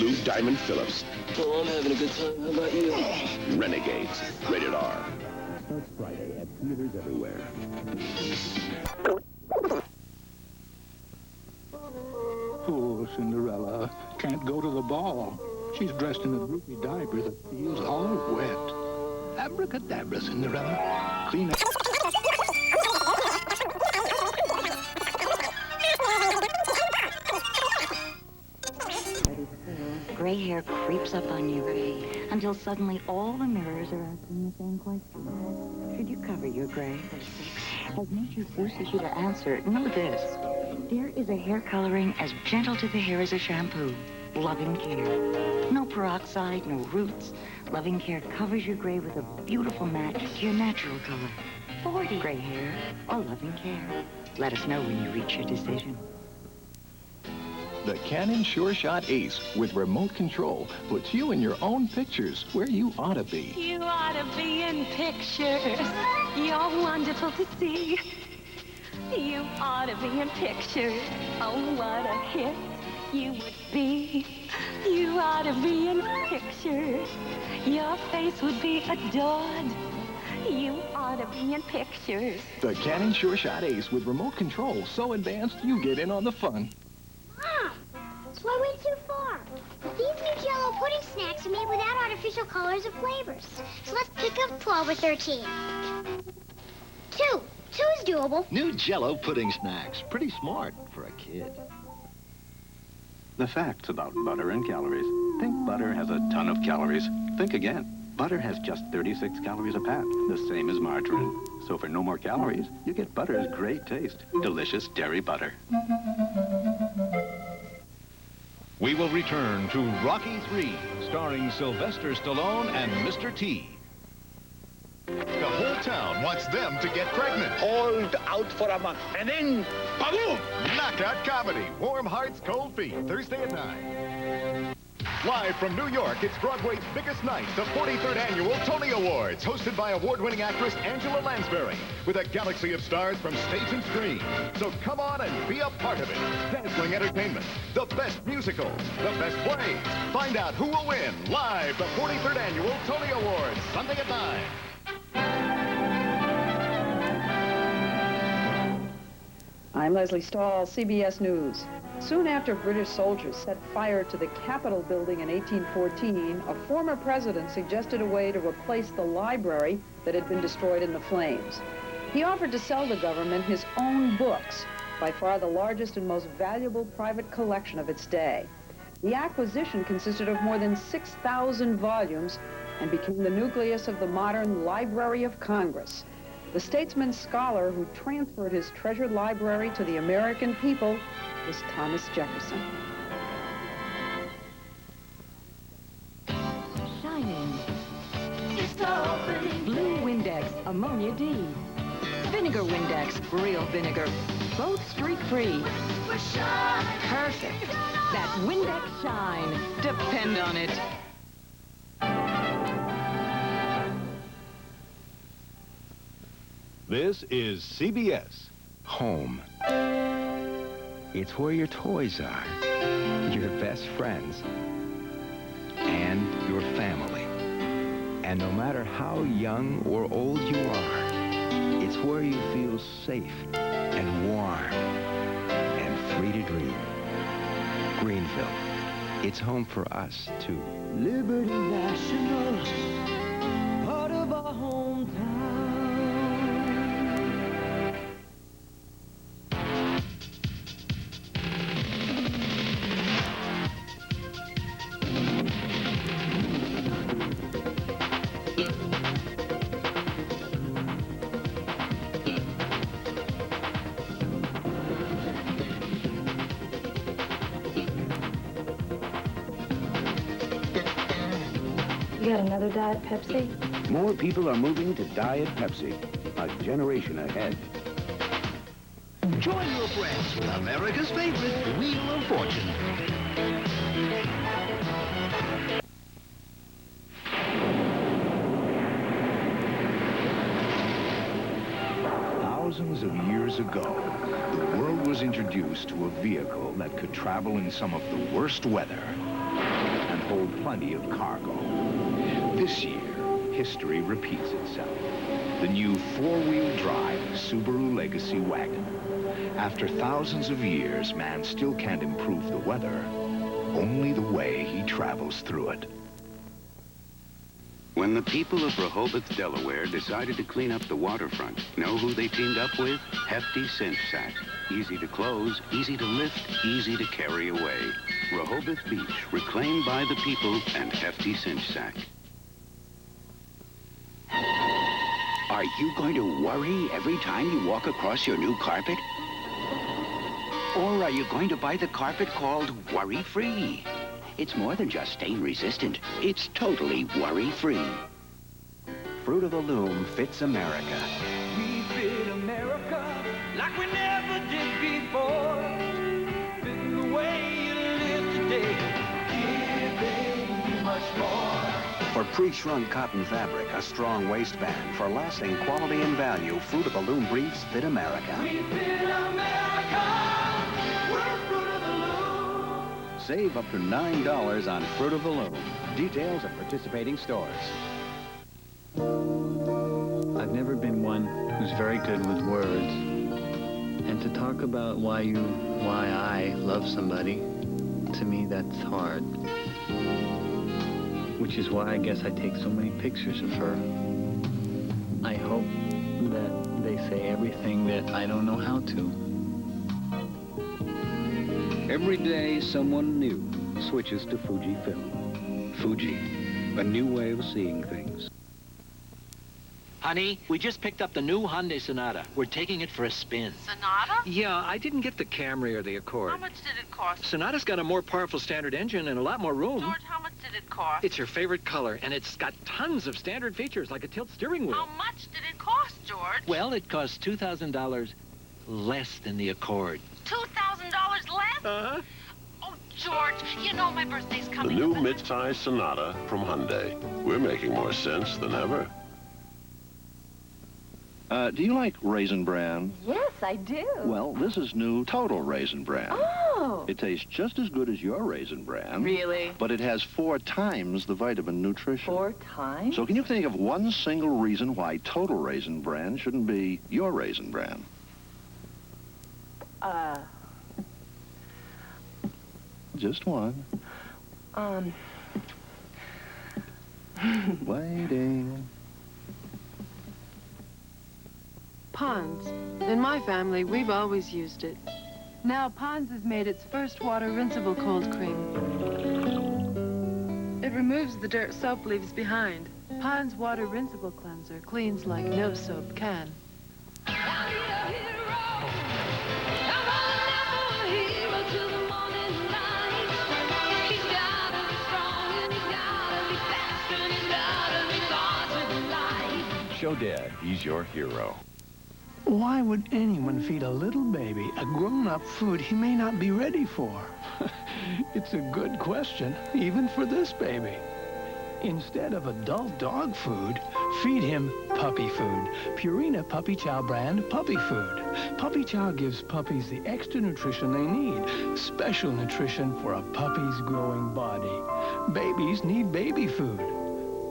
Blue Diamond Phillips. Oh, I'm having a good time. How about you? Renegades. Rated R. Starts Friday at theaters everywhere. Poor Cinderella can't go to the ball. She's dressed in a droopy diaper that feels all wet. Abracadabra, Cinderella. Clean up. Gray hair creeps up on you, until suddenly all the mirrors are asking the same question. Should you cover your gray? As nature forces you to answer, know this. There is a hair coloring as gentle to the hair as a shampoo. Loving Care. No peroxide, no roots. Loving Care covers your gray with a beautiful match to your natural color. 40 gray hair or Loving Care. Let us know when you reach your decision. The Canon Sure Shot Ace with remote control puts you in your own pictures where you ought to be. You ought to be in pictures. You're wonderful to see. You ought to be in pictures. Oh, what a hit you would be. You ought to be in pictures. Your face would be adored. You ought to be in pictures. The Canon Sure Shot Ace with remote control, so advanced you get in on the fun. Mom, so I went too far. These new Jell-O pudding snacks are made without artificial colors or flavors. So let's pick up 12 or 13. Two. Two is doable. New Jell-O pudding snacks. Pretty smart for a kid. The facts about butter and calories. Think butter has a ton of calories. Think again. Butter has just 36 calories a pat, the same as margarine. So for no more calories, you get butter's great taste. Delicious dairy butter. We will return to Rocky III, starring Sylvester Stallone and Mr. T. The whole town wants them to get pregnant. Hold out for a month, and then, ba-boom! Knockout comedy, Warm Hearts, Cold Feet, Thursday at 9. Live from New York, it's Broadway's biggest night, the 43rd Annual Tony Awards, hosted by award-winning actress Angela Lansbury, with a galaxy of stars from stage and screen. So come on and be a part of it. Dazzling entertainment, the best musicals, the best plays. Find out who will win live the 43rd Annual Tony Awards, Sunday at 9. I'm Leslie Stahl, CBS News. Soon after British soldiers set fire to the Capitol building in 1814, a former president suggested a way to replace the library that had been destroyed in the flames. He offered to sell the government his own books, by far the largest and most valuable private collection of its day. The acquisition consisted of more than 6,000 volumes and became the nucleus of the modern Library of Congress. The statesman scholar who transferred his treasured library to the American people was Thomas Jefferson. Shining. Blue Windex, ammonia D. Vinegar Windex, real vinegar. Both streak-free. Perfect. That's Windex Shine. Depend on it. This is CBS. Home. It's where your toys are, your best friends, and your family. And no matter how young or old you are, it's where you feel safe and warm and free to dream. Greenville. It's home for us, too. Liberty National, part of our hometown. You got another Diet Pepsi? More people are moving to Diet Pepsi. A generation ahead. Join your friends with America's favorite Wheel of Fortune. Thousands of years ago, the world was introduced to a vehicle that could travel in some of the worst weather. hold plenty of cargo. This year, history repeats itself. The new four-wheel drive Subaru Legacy wagon. After thousands of years, man still can't improve the weather, only the way he travels through it. When the people of Rehoboth, Delaware decided to clean up the waterfront, know who they teamed up with? Hefty Cinch Sack. Easy to close, easy to lift, easy to carry away. Rehoboth Beach, reclaimed by the people and Hefty Cinch Sack. Are you going to worry every time you walk across your new carpet? Or are you going to buy the carpet called Worry-Free? It's more than just stain-resistant. It's totally worry-free. Fruit of the Loom fits America. We fit America like we never did before. Fitting the way you live today. Giving much more. For pre-shrunk cotton fabric, a strong waistband. For lasting quality and value, Fruit of the Loom briefs fit America. We fit America. We're Fruit of the Loom. Save up to $9 on Fruit of the Loom. Details at participating stores. I've never been one who's very good with words. And to talk about why I love somebody, to me that's hard. Which is why I guess I take so many pictures of her. I hope that they say everything that I don't know how to. Every day, someone new switches to Fujifilm. Fuji, a new way of seeing things. Honey, we just picked up the new Hyundai Sonata. We're taking it for a spin. Sonata? Yeah, I didn't get the Camry or the Accord. How much did it cost? Sonata's got a more powerful standard engine and a lot more room. George, how much did it cost? It's your favorite color, and it's got tons of standard features, like a tilt steering wheel. How much did it cost, George? Well, it costs $2,000 less than the Accord. $2,000 less? Uh-huh. Oh, George, you know my birthday's The coming. new midsize Sonata from Hyundai. We're making more sense than ever. Do you like Raisin Bran? Yes, I do. Well, this is new Total Raisin Bran. Oh. It tastes just as good as your Raisin Bran. Really? But it has 4 times the vitamin nutrition. 4 times? So can you think of one single reason why Total Raisin Bran shouldn't be your Raisin Bran? Just one. Waiting. Pond's. In my family, we've always used it. Now Pond's has made its first water rinsable cold cream. It removes the dirt soap leaves behind. Pond's water rinsable cleanser cleans like no soap can. Show Dad he's your hero. Why would anyone feed a little baby a grown-up food he may not be ready for? It's a good question, even for this baby. Instead of adult dog food, feed him puppy food. Purina Puppy Chow brand puppy food. Puppy Chow gives puppies the extra nutrition they need. Special nutrition for a puppy's growing body. Babies need baby food.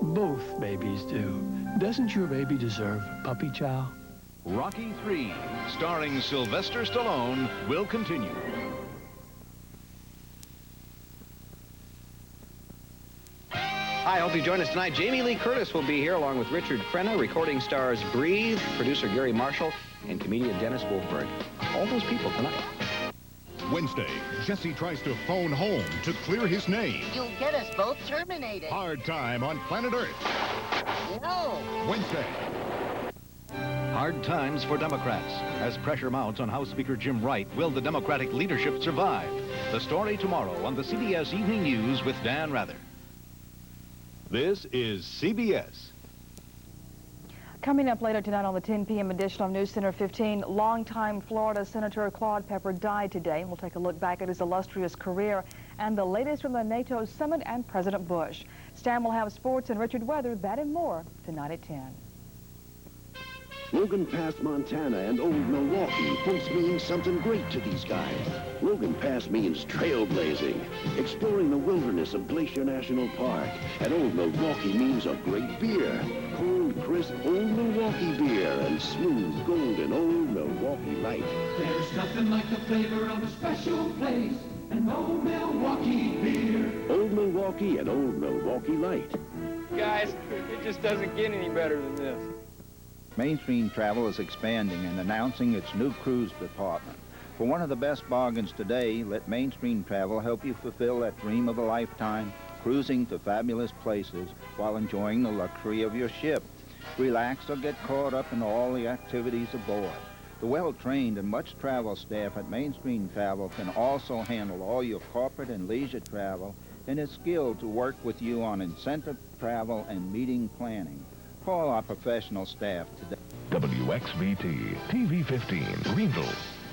Both babies do. Doesn't your baby deserve Puppy Chow? Rocky III, starring Sylvester Stallone, will continue. Hi, I hope you join us tonight. Jamie Lee Curtis will be here along with Richard Crenna, recording stars Breathe, producer Gary Marshall, and comedian Dennis Wolfberg. All those people tonight. Wednesday, Jesse tries to phone home to clear his name. You'll get us both terminated. Hard time on planet Earth. No. Wednesday. Hard times for Democrats. As pressure mounts on House Speaker Jim Wright, will the Democratic leadership survive? The story tomorrow on the CBS Evening News with Dan Rather. This is CBS. Coming up later tonight on the 10 p.m. edition of News Center 15, longtime Florida Senator Claude Pepper died today. We'll take a look back at his illustrious career and the latest from the NATO summit and President Bush. Stan will have sports and Richard Weather, that and more, tonight at 10. Logan Pass, Montana and Old Milwaukee both mean something great to these guys. Logan Pass means trailblazing, exploring the wilderness of Glacier National Park. And Old Milwaukee means a great beer. Cold, crisp Old Milwaukee beer and smooth, golden Old Milwaukee Light. There's nothing like the flavor of a special place, an Old Milwaukee beer. Old Milwaukee and Old Milwaukee Light. Guys, it just doesn't get any better than this. Mainstream Travel is expanding and announcing its new cruise department. For one of the best bargains today, let Mainstream Travel help you fulfill that dream of a lifetime, cruising to fabulous places while enjoying the luxury of your ship. Relax or get caught up in all the activities aboard. The well-trained and much travel staff at Mainstream Travel can also handle all your corporate and leisure travel and is skilled to work with you on incentive travel and meeting planning. Call our professional staff today. WXVT, TV 15, Greenville.